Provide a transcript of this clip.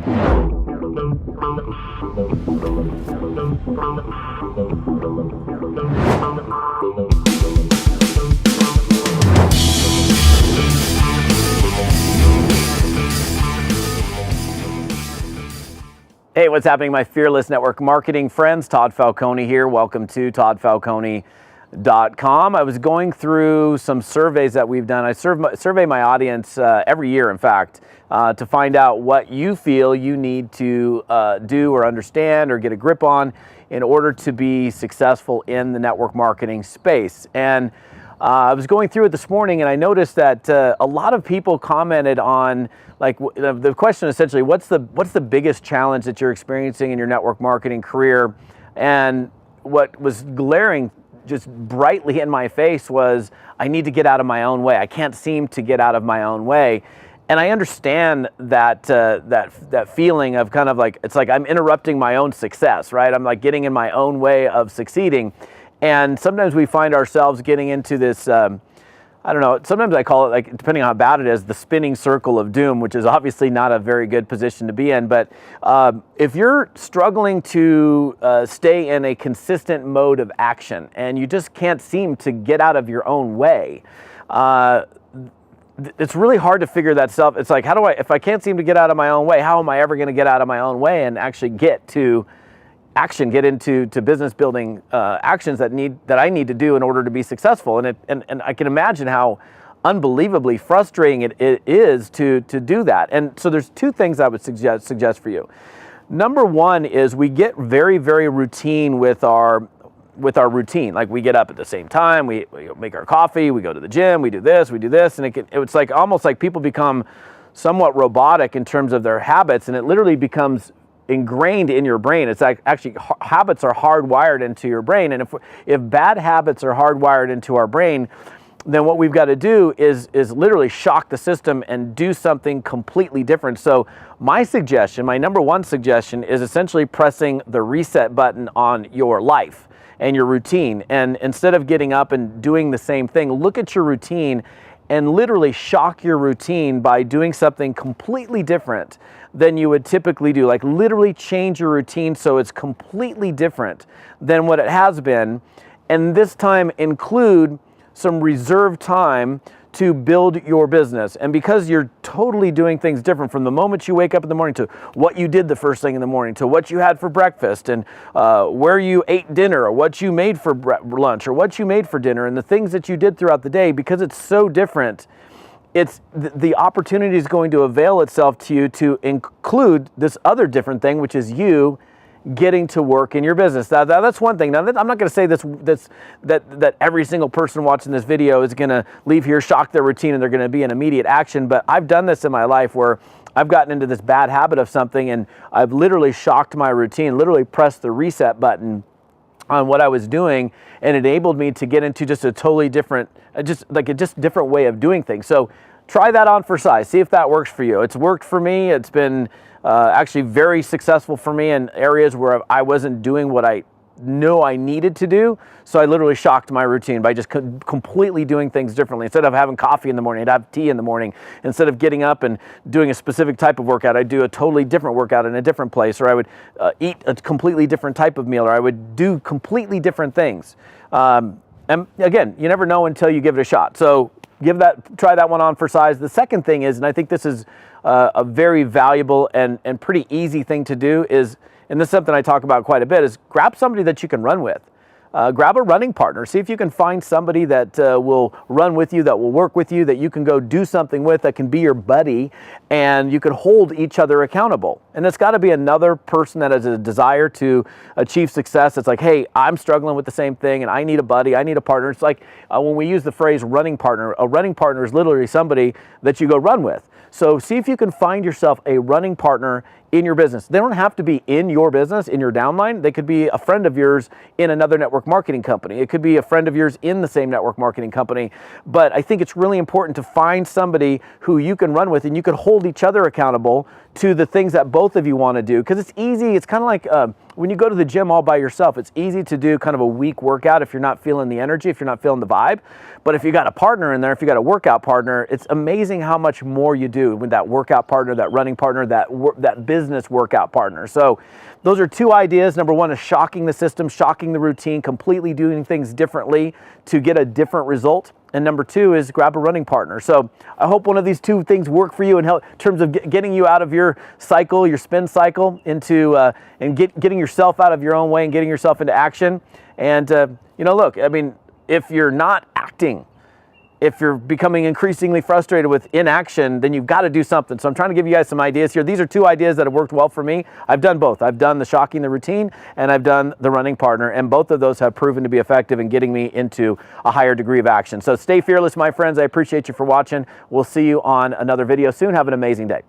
Hey, what's happening, my fearless network marketing friends? Todd Falcone here. Welcome to toddfalcone.com. I was going through some surveys that we've done. I survey my audience every year, in fact, to find out what you feel you need to do or understand or get a grip on in order to be successful in the network marketing space. And I was going through it this morning, and I noticed that a lot of people commented on, like, the question essentially, what's the biggest challenge that you're experiencing in your network marketing career? And what was glaring just brightly in my face was, I need to get out of my own way. I can't seem to get out of my own way. And I understand that that feeling of kind of like, it's like I'm interrupting my own success, right? I'm like getting in my own way of succeeding. And sometimes we find ourselves getting into this, I don't know, sometimes I call it, like, depending on how bad it is, the spinning circle of doom, which is obviously not a very good position to be in. But if you're struggling to stay in a consistent mode of action and you just can't seem to get out of your own way, it's really hard to figure that stuff. It's like, if I can't seem to get out of my own way, how am I ever going to get out of my own way and actually get to action, get into business building actions that I need to do in order to be successful? And I can imagine how unbelievably frustrating it is to do that. And so there's two things I would suggest for you. Number one is we get very, very routine with our routine. Like, we get up at the same time, we make our coffee, we go to the gym, we do this, and it's like almost like people become somewhat robotic in terms of their habits, and it literally becomes ingrained in your brain. It's like, actually, habits are hardwired into your brain, and if bad habits are hardwired into our brain, then what we've got to do is literally shock the system and do something completely different. So my number one suggestion is essentially pressing the reset button on your life and your routine. And instead of getting up and doing the same thing, look at your routine and literally shock your routine by doing something completely different than you would typically do. Like, literally change your routine so it's completely different than what it has been. And this time include some reserved time to build your business. And because you're totally doing things different from the moment you wake up in the morning to what you did the first thing in the morning to what you had for breakfast and where you ate dinner or what you made for lunch or what you made for dinner and the things that you did throughout the day, because it's so different, it's the opportunity is going to avail itself to you to include this other different thing, which is you getting to work in your business. That's one thing. Now, I'm not going to say that every single person watching this video is going to leave here, shock their routine, and they're going to be in immediate action. But I've done this in my life where I've gotten into this bad habit of something, and I've literally shocked my routine, literally pressed the reset button on what I was doing, and enabled me to get into just a totally different, different way of doing things. So try that on for size. See if that works for you. It's worked for me. It's been actually very successful for me in areas where I wasn't doing what I know I needed to do. So I literally shocked my routine by just completely doing things differently. Instead of having coffee in the morning, I'd have tea in the morning. Instead of getting up and doing a specific type of workout, I'd do a totally different workout in a different place, or I would eat a completely different type of meal, or I would do completely different things. And again, you never know until you give it a shot. So try that one on for size. The second thing is, and I think this is a very valuable and pretty easy thing to do, is, and this is something I talk about quite a bit, is grab somebody that you can run with. Grab a running partner. See if you can find somebody that will run with you, that will work with you, that you can go do something with, that can be your buddy, and you can hold each other accountable. And it's got to be another person that has a desire to achieve success. It's like, hey, I'm struggling with the same thing, and I need a buddy, I need a partner. It's like when we use the phrase running partner, a running partner is literally somebody that you go run with. So see if you can find yourself a running partner in your business. They don't have to be in your business, in your downline. They could be a friend of yours in another network marketing company. It could be a friend of yours in the same network marketing company. But I think it's really important to find somebody who you can run with, and you can hold each other accountable to the things that both of you want to do. Because it's easy. It's kind of like when you go to the gym all by yourself, it's easy to do kind of a weak workout if you're not feeling the energy, if you're not feeling the vibe. But if you got a partner in there, if you got a workout partner, it's amazing how much more you do with that workout partner, that running partner, that business business workout partner. So those are two ideas. Number one is shocking the system, shocking the routine, completely doing things differently to get a different result. And number two is grab a running partner. So I hope one of these two things work for you in terms of getting you out of your cycle, your spin cycle, into and getting yourself out of your own way and getting yourself into action. And look, I mean, if you're not acting, if you're becoming increasingly frustrated with inaction, then you've got to do something. So I'm trying to give you guys some ideas here. These are two ideas that have worked well for me. I've done both. I've done the shocking the routine, and I've done the running partner, and both of those have proven to be effective in getting me into a higher degree of action. So stay fearless, my friends. I appreciate you for watching. We'll see you on another video soon. Have an amazing day.